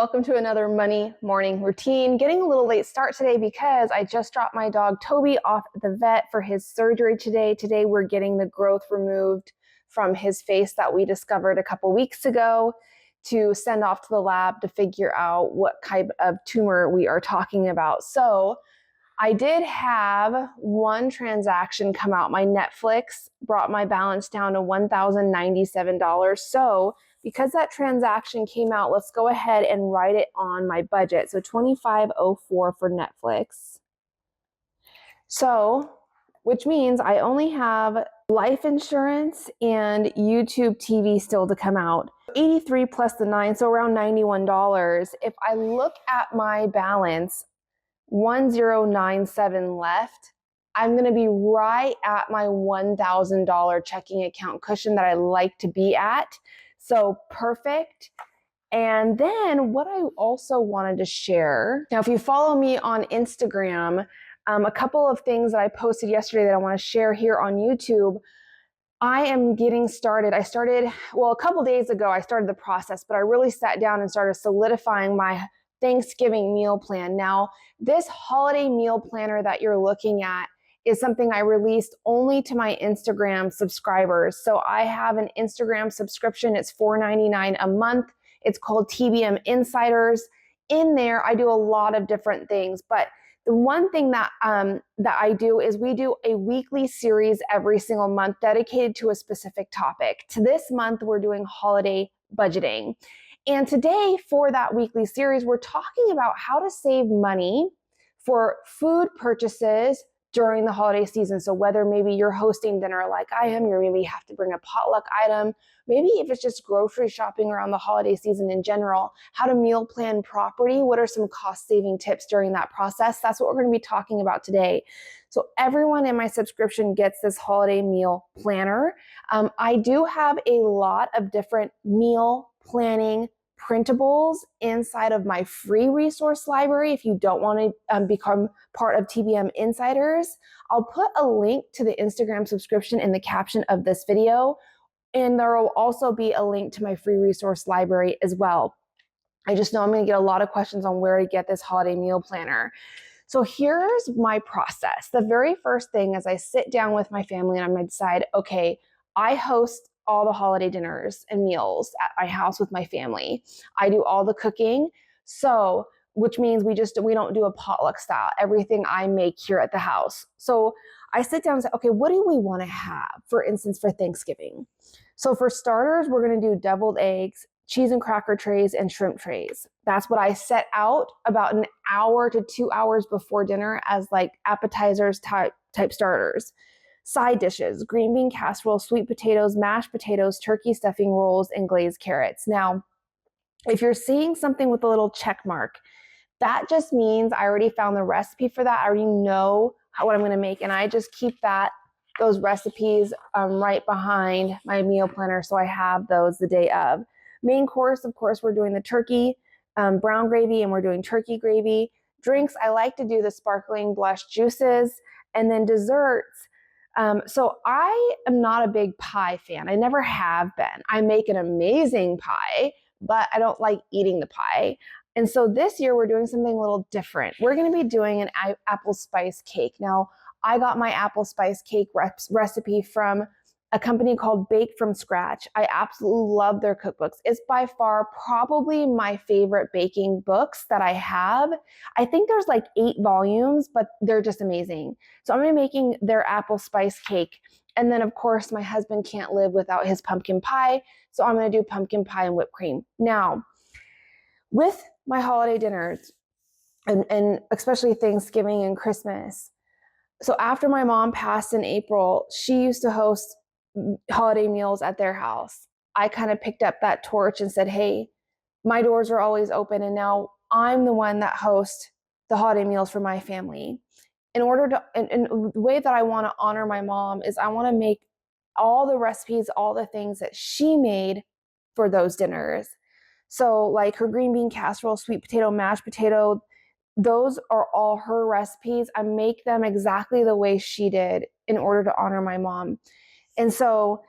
welcome to another Money Morning Routine. Getting a little late start today because I just dropped my dog Toby off at the vet for his surgery today. Today we're getting the growth removed from his face that we discovered a couple weeks ago to send off to the lab to figure out what type of tumor we are talking about. So I did have one transaction come out. My Netflix brought my balance down to $1,097. So because that transaction came out, let's go ahead and write it on my budget. So $25.04 for Netflix. So, which means I only have life insurance and YouTube TV still to come out. 83 plus the 9, so around $91. If I look at my balance, 1097 left, I'm going to be right at my $1,000 checking account cushion that I like to be at. So perfect. And then what I also wanted to share, now if you follow me on Instagram, a couple of things that I posted yesterday that I want to share here on YouTube. I am getting started. A couple days ago, I started the process, but I really sat down and started solidifying my Thanksgiving meal plan. Now, this holiday meal planner that you're looking at is something I released only to my Instagram subscribers. So I have an Instagram subscription. It's $4.99 a month. It's called TBM Insiders. In there, I do a lot of different things, but the one thing that I do is we do a weekly series every single month dedicated to a specific topic. To this month, we're doing holiday budgeting. And today for that weekly series, we're talking about how to save money for food purchases during the holiday season. So whether maybe you're hosting dinner like I am, you maybe have to bring a potluck item, maybe if it's just grocery shopping around the holiday season in general, how to meal plan properly, what are some cost saving tips during that process? That's what we're going to be talking about today. So everyone in my subscription gets this holiday meal planner. I do have a lot of different meal planning printables inside of my free resource library. If you don't want to become part of TBM Insiders, I'll put a link to the Instagram subscription in the caption of this video. And there will also be a link to my free resource library as well. I just know I'm going to get a lot of questions on where to get this holiday meal planner. So here's my process. The very first thing is I sit down with my family and I'm going to decide, okay, I host all the holiday dinners and meals at my house with my family. I do all the cooking. So, which means we don't do a potluck style. Everything I make here at the house. So I sit down and say, okay, what do we want to have, for instance, for Thanksgiving? So for starters, we're going to do deviled eggs, cheese and cracker trays, and shrimp trays. That's what I set out about an hour to 2 hours before dinner as like appetizers type starters. Side dishes, green bean casserole, sweet potatoes, mashed potatoes, turkey stuffing rolls, and glazed carrots. Now, if you're seeing something with a little check mark, that just means I already found the recipe for that. I already know what I'm going to make, and I just keep those recipes right behind my meal planner, so I have those the day of. Main course, of course, we're doing the turkey brown gravy, and we're doing turkey gravy. Drinks, I like to do the sparkling blush juices, and then desserts. So I am not a big pie fan. I never have been. I make an amazing pie, but I don't like eating the pie. And so this year we're doing something a little different. We're going to be doing an apple spice cake. Now, I got my apple spice cake recipe from a company called Bake From Scratch. I absolutely love their cookbooks. It's by far probably my favorite baking books that I have. I think there's like 8 volumes, but they're just amazing. So I'm going to be making their apple spice cake. And then of course my husband can't live without his pumpkin pie. So I'm going to do pumpkin pie and whipped cream. Now, with my holiday dinners and especially Thanksgiving and Christmas. So after my mom passed in April, she used to host holiday meals at their house. I kind of picked up that torch and said, hey, my doors are always open. And now I'm the one that hosts the holiday meals for my family. And the way that I want to honor my mom is I want to make all the recipes, all the things that she made for those dinners. So like her green bean casserole, sweet potato, mashed potato, those are all her recipes. I make them exactly the way she did in order to honor my mom. And so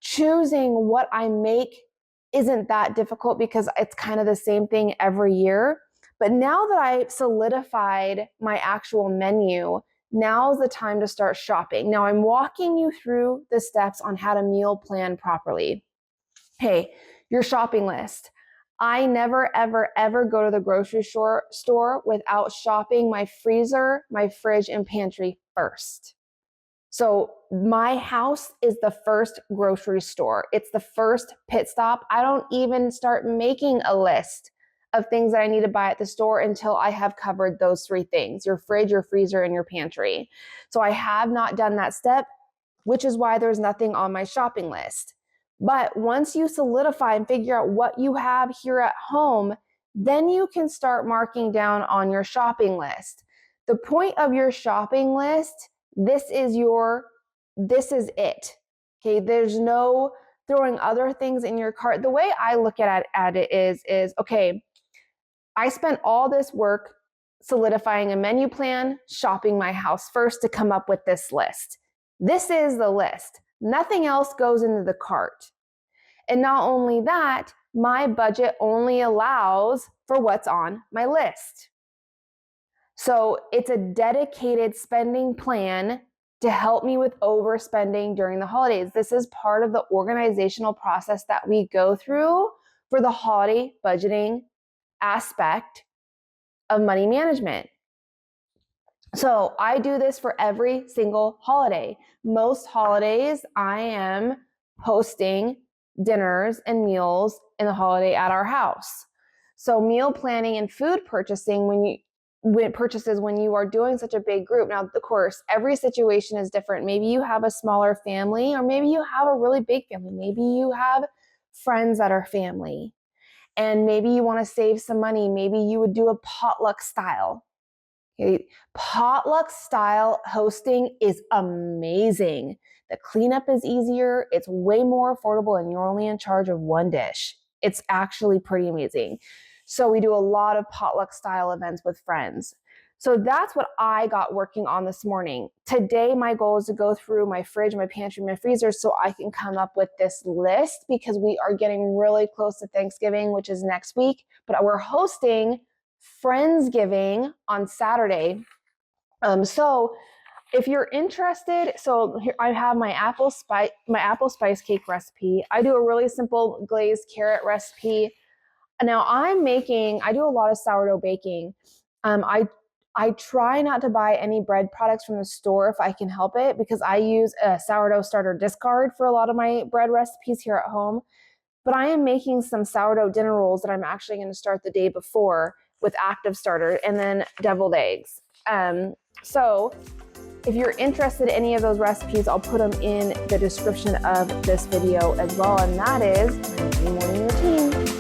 choosing what I make isn't that difficult because it's kind of the same thing every year. But now that I've solidified my actual menu, now's the time to start shopping. Now I'm walking you through the steps on how to meal plan properly. Hey, your shopping list. I never, ever, ever go to the grocery store without shopping my freezer, my fridge, and pantry first. So my house is the first grocery store. It's the first pit stop. I don't even start making a list of things that I need to buy at the store until I have covered those three things: your fridge, your freezer, and your pantry. So I have not done that step, which is why there's nothing on my shopping list. But once you solidify and figure out what you have here at home, then you can start marking down on your shopping list. The point of your shopping list, this is it. Okay, there's no throwing other things in your cart. The way I look at it is okay, I spent all this work solidifying a menu plan, shopping my house first to come up with this list. This is the list. Nothing else goes into the cart. And not only that, my budget only allows for what's on my list. So it's a dedicated spending plan to help me with overspending during the holidays. This is part of the organizational process that we go through for the holiday budgeting aspect of money management. So I do this for every single holiday. Most holidays, I am hosting dinners and meals in the holiday at our house. So meal planning and food purchasing when you are doing such a big group. Now, of course, every situation is different. Maybe you have a smaller family, or maybe you have a really big family. Maybe you have friends that are family, and maybe you want to save some money. Maybe you would do a potluck style. Okay. Potluck style hosting is amazing. The cleanup is easier. It's way more affordable, and you're only in charge of one dish. It's actually pretty amazing. So we do a lot of potluck style events with friends. So that's what I got working on this morning. Today, my goal is to go through my fridge, my pantry, my freezer, so I can come up with this list, because we are getting really close to Thanksgiving, which is next week. But we're hosting Friendsgiving on Saturday. So if you're interested, so here I have my apple spice cake recipe. I do a really simple glazed carrot recipe. Now I do a lot of sourdough baking. I try not to buy any bread products from the store if I can help it, because I use a sourdough starter discard for a lot of my bread recipes here at home. But I am making some sourdough dinner rolls that I'm actually going to start the day before with active starter, and then deviled eggs. So if you're interested in any of those recipes, I'll put them in the description of this video as well. And that is my morning routine.